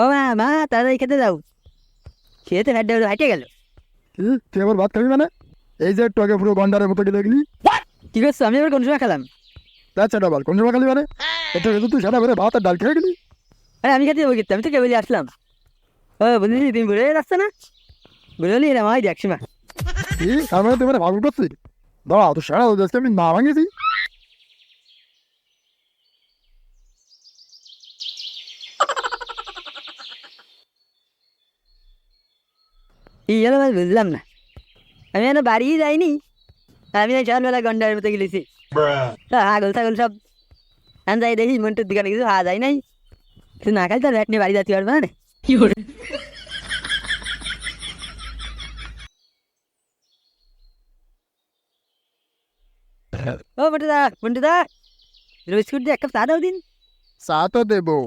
ও মা মা তাড়াতাড়ি খেতে যাও। খেতে ফ্যাটে হাইটে গেল। কি তুই আবার ভাত খাবি মানে? এই যে একটু আগে পুরো গন্ডারের মতো গেলে গেলি। কি করছো? আমি আবার কোন সময় খেলাম? তা সেটা বল কোন সময় খালি মানে? এটা কিন্তু তুই সারা বেড়ে ভাত আর ডাল খেয়ে গেলি। আরে আমি খেতে যাবো কিন্তু, আমি তো কেবলই আসলাম। ও বুঝলি তুমি বুড়ে যাচ্ছে না? বুঝলি এরম হয় দেখ সীমা। কি তার মানে তুই মানে ভাগ করছিস? দাঁড়া তো সারা দেশকে আমি না ভাঙিয়েছি। কি হলো ভাই বুঝলাম না। আমি এখনো বাড়িই যাইনি, আমি এই সকালবেলা গন্ডারের মতো গেলেছি। ছাগল ছাগল সব আমি যাই দেখি মন্টুর দোকানে কিছু হাওয়া যায় নাই, কিছু না খাই তো রেট নিয়ে বাড়ি যাচ্ছি পারবে না। ও মন্টুদা মন্টুদা, বিস্কুট দিয়ে এক কাপ চা দাও দিন। চা তো দেবো,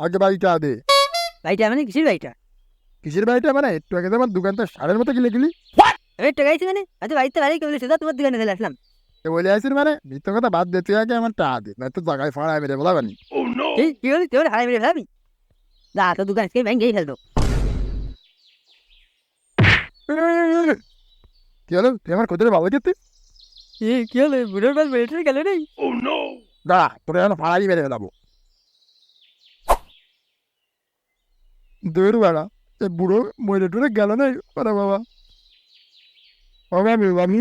আগে বাড়িটা দে। ভাইটা মানে কিসের ভাইটা? কিসের বাড়িটা মানে? একটু আগে তো আমার দোকানটা সারের মতো গেলে গেলি। আমি একটা গাইছি মানে আচ্ছা বাড়িতে বাড়ি কেবল সেটা তোমার দোকানে চলে আসলাম। তো বলে আসিস মানে মিথ্যে কথা বাদ দে, তুই আগে আমার টা দে, না তো জায়গায় ফাড়ায় মেরে বলা বানি। এই কি হলি তোর হারাই মেরে ফেলাবি? যা তো দোকান আজকে ভেঙেই ফেলবো। কি হলো? তুই আমার কোথায় ভালো খেতে? কি হলো? বুড়োর বাল বেড়ে গেল রে। দাঁড়া তোর এখন ফাড়াই মেরে ফেলাবো। দৌড় বেড়া, এ বুড়ো মরে টুরে গেল না। ওরে বাবা, হবে আমি আমি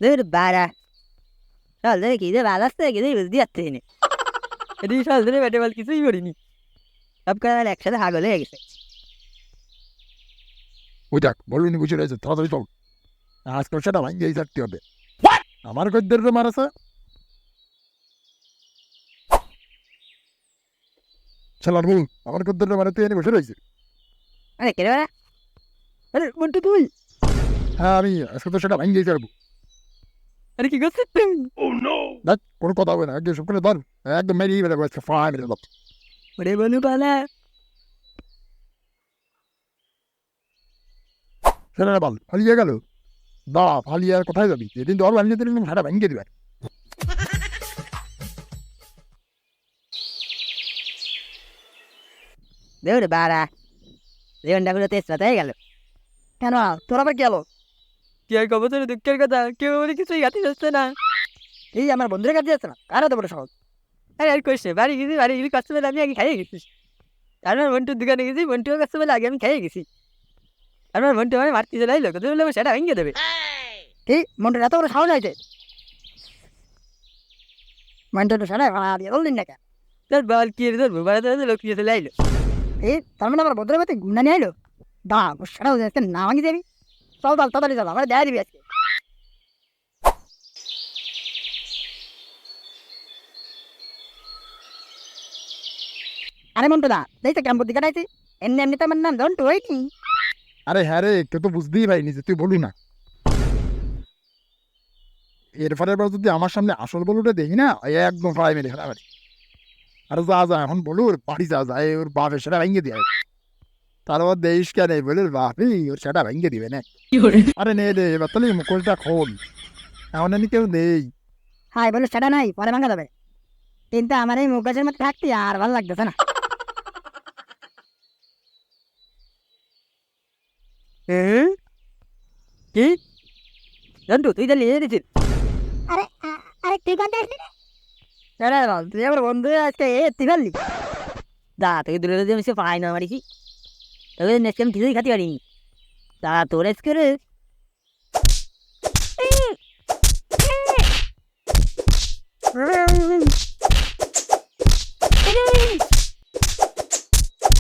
ধর বাড়া, চল ধরে কি যে বাল আসছে কি যে বুঝতে যাচ্ছে না। এদিকে চল ধরে ব্যাটে বল কিছুই করিনি, সব কাজ একসাথে হাগল হয়ে গেছে। ওই দেখ বলুন বুঝে রয়েছে, তাড়াতাড়ি চল। আজকাল সেটা ভাঙিয়েই থাকতে হবে। আমার গদ্যের তো মারাছে। শালার বউ, আমার গদ্যের মারে তুই এনে বসে রয়েছে। আরে কেন বাড়া? আরে মন্টু তুই? হ্যাঁ আমি আজকে তো সেটা ভাঙিয়েই ছাড়বো। আরে কি করছিস তুই? দেখ কোনো কথা হবে না, একদম সব করে ধর, একদম মেরিয়ে বেড়াবো আজকে, ফাড়াই মেরে দেবো। ওরে বনু পালা। সেটা বল ফালিয়ে গেল। দাঁড়া ফালিয়ে আর কোথায় যাবি? যেদিন দর বানিয়ে দিন সেটা ভাঙিয়ে দিবে। ধর বাড়া, জীবনটা পুরো তেজপাতা হয়ে গেল। কেন তোর আবার কি হলো? কি আর কব তোর দুঃখের কথা, কেউ বলে কিছুই গাতি যাচ্ছে না। এই আমার বন্ধুরা কাছে যাচ্ছে না, কারো তো বড় সহজ। আরে আর কইছে বাড়ি গেছি, বাড়ি গেছি কাছে বলে আমি আগে খাইয়ে গেছি। তারপর মন্টুর দোকানে গেছি, মন্টুর কাছে বলে আগে আমি খাইয়ে গেছি। তারপর মন্টু আমি মারতে চলে আইলো, কথা বললে সেটা ভেঙে দেবে। কি মন্টুর এত বড় সাহস হয়েছে? মন্টু তো সেটাই ভাড়া দিয়ে বললেন না কেন? তোর বল কি তোর মোবাইলে তো লোক নিয়ে চলে আইলো। এই তার মানে আমার বন্ধুরা বাড়িতে গুন্ডা নিয়ে আইলো। দা সেটাও আজকে না ভাঙি যাবি। চল চল তাড়াতাড়ি চল, আমার দেয়া দিবি আজকে। আরে মন্টু দা, দেখছো কেমন বুদ্ধি কাটাইছি? এমনি এমনি তো আমার নাম জন্টু হয়নি। আরে হ্যাঁ রে, কেউ তো বুঝতেই পারিনি যে তুই বলু না। এরপরের বার যদি আমার সামনে আসল বলুটা দেখি না, একদম ফাড়াই মেরে ফেলা বাড়ি। আরে যা যা এখন বলু, ওর বাড়ি যা যায়, ওর বাপের সেটা ভেঙে দিয়ে। তারপর দেশ কেন বলে ওর বাপই ওর সেটা ভেঙে দিবে না। আরে নে রে এবার তাহলে মুখোশটা খোল, এমন এমনি কেউ নেই। হাই বলে সেটা নাই, পরে ভাঙা যাবে। কিন্তু আমার এই মুখগাছের মধ্যে থাকতে আর ভালো লাগতেছে না। কি জন্টু তুই তাহলে নিয়ে দিচ্ছিস? আরে আরে তুই কোনটা আসলি রে? আরে বল তুই আমার বন্ধু আজকে তুই পারলি? দা তুই দূরে যদি আমি সে পাই না মারি কি তোকে নেক্সট টাইম কিছুই খাতে পারিনি। দা তোর আজকে